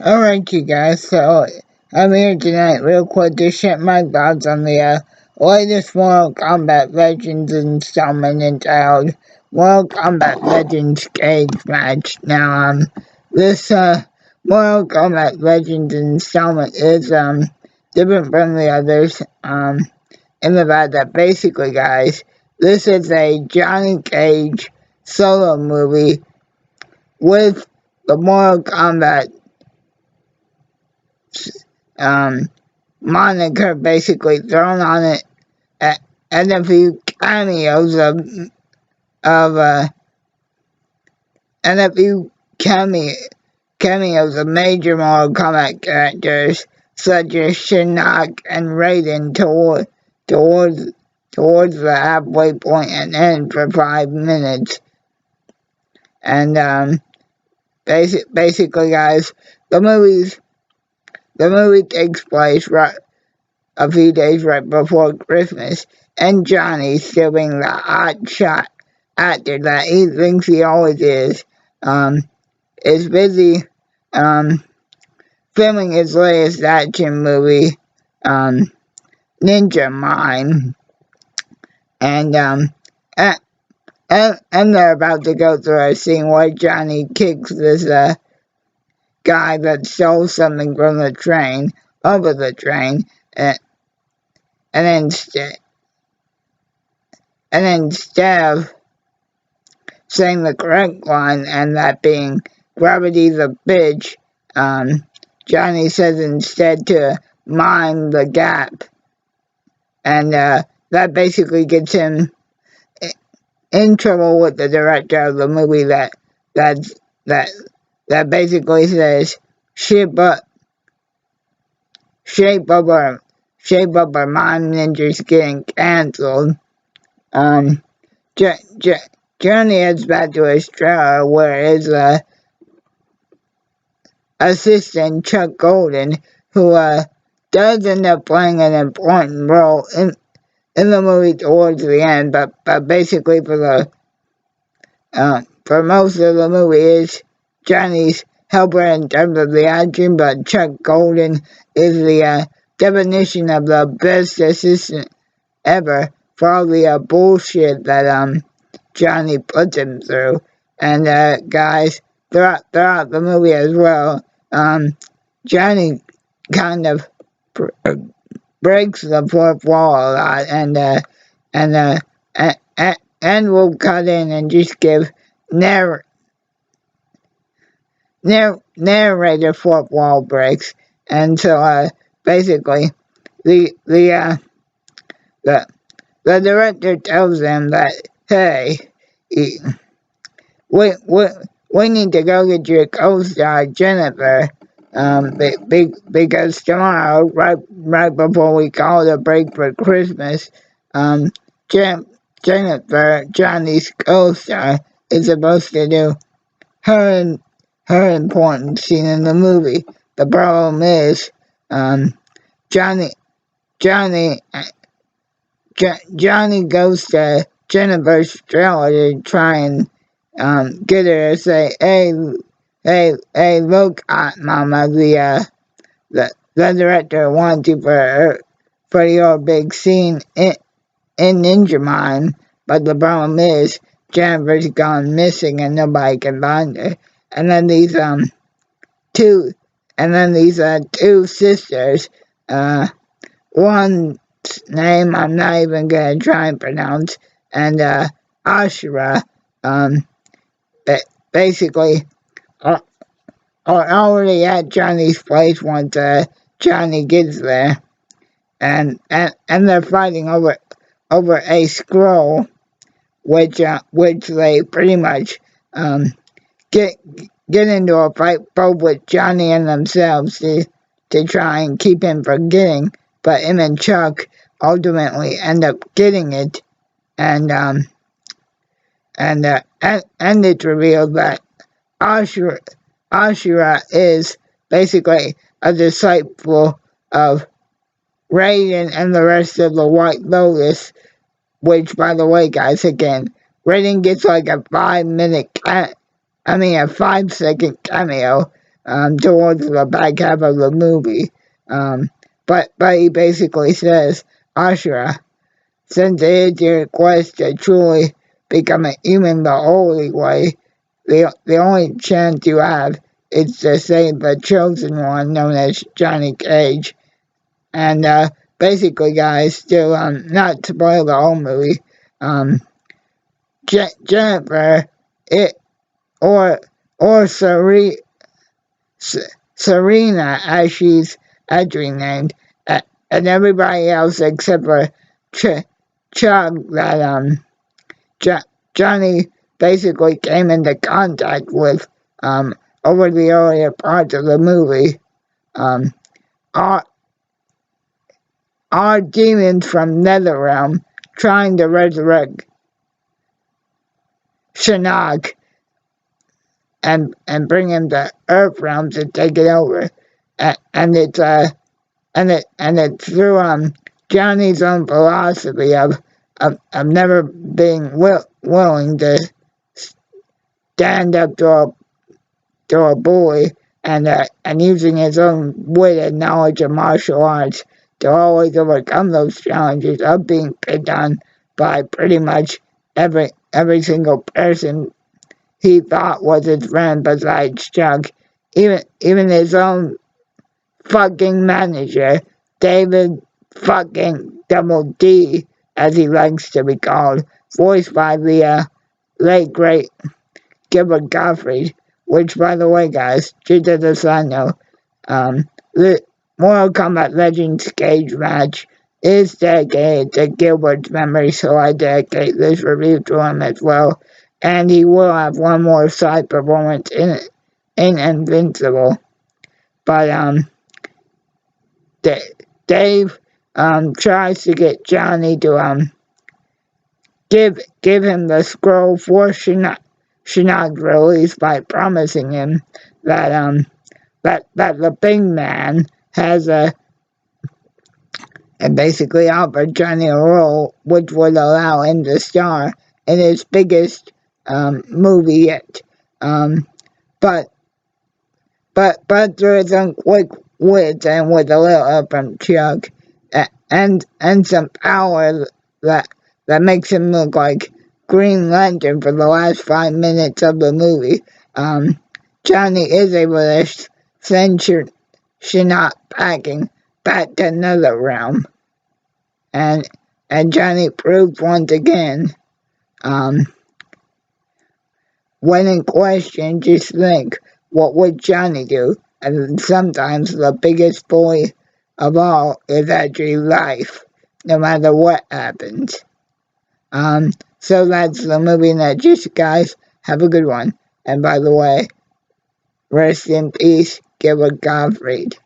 Alright, you guys, so I'm here tonight real quick to share my thoughts on the latest Mortal Kombat Legends installment entitled Mortal Kombat Legends Cage Match. Now, this Mortal Kombat Legends installment is different from the others in the fact that basically, guys, this is a Johnny Cage solo movie with the Mortal Kombat um, moniker basically thrown on it, and a few cameos of and a few cameos of major Mortal Kombat characters such as Shinnok and Raiden towards towards the halfway point and end for 5 minutes. And basically, guys, the movie takes place a few days right before Christmas, and Johnny, still being the hot shot actor that he thinks he always is busy filming his latest action movie, Ninja Mime, and and they're about to go through a scene where Johnny kicks this guy that stole something from the train over the train, and instead of saying the correct line, and that being gravity's a bitch, Johnny says instead to mind the gap, and that basically gets him in trouble with the director of the movie that basically says shape up our mime ninjas getting cancelled. Johnny heads back to his trailer where his assistant Chuck Golden, who does end up playing an important role in the movie towards the end, but basically for most of the movie is Johnny's helper in terms of the action, but Chuck Golden is the definition of the best assistant ever for all the bullshit that Johnny puts him through. And guys, throughout the movie as well, Johnny kind of breaks the fourth wall a lot, and we'll cut in and just give narrator fourth wall breaks. And so basically the director tells them that, hey, we need to go get your co-star Jennifer, because tomorrow, right before we call the break for Christmas, Jennifer, Johnny's co-star, is supposed to do her important scene in the movie. The problem is, Johnny goes to Jennifer's trailer to try and get her to say, hey, look, Mama, the director wants you for your big scene in Ninja Mime, but the problem is Jennifer's gone missing and nobody can find her. And then these two sisters, one's name I'm not even gonna try and pronounce, and Ashura, basically are already at Johnny's place once Johnny gets there, and they're fighting over a scroll, which they pretty much get into a fight both with Johnny and themselves to try and keep him from getting, but him and Chuck ultimately end up getting it, and it's revealed that Ashura is basically a disciple of Raiden and the rest of the White Lotus, which, by the way, guys, again, Raiden gets like a 5-second cameo, towards the back half of the movie. But he basically says, Ashura, since it is your quest to truly become a human the holy way, the only chance you have is to save the chosen one known as Johnny Cage. And basically, guys, to not spoil the whole movie, Jennifer, it or Serena, as she's actually named, and everybody else except for Chuck, that Johnny basically came into contact with over the earlier parts of the movie, um, are demons from Netherrealm trying to resurrect Shinnok and bring him to Earthrealm to take it over, and it's through Johnny's own philosophy of never being willing to stand up to a bully, and using his own wit and knowledge of martial arts to always overcome those challenges of being picked on by pretty much every single person he thought was his friend besides Chuck, even his own fucking manager, David fucking Double D, as he likes to be called, voiced by the late great Gilbert Gottfried, which, by the way, guys, just as a side note, the Mortal Kombat Legends cage match is dedicated to Gilbert's memory, so I dedicate this review to him as well. And he will have one more side performance in Invincible. But Dave tries to get Johnny to give him the scroll for Shinnok's release by promising him that the big man has and basically offered Johnny a role which would allow him to star in his biggest movie yet. But through his own quick wits and with a little help from Chuck and some power that makes him look like Green Lantern for the last 5 minutes of the movie, Johnny is able to send Shinnok back to Netherrealm. And Johnny proved once again, when in question, just think, what would Johnny do? And sometimes the biggest bully of all is actually life, no matter what happens. So that's the movie Nutgist, guys. Have a good one. And by the way, rest in peace, Gilbert Gottfried.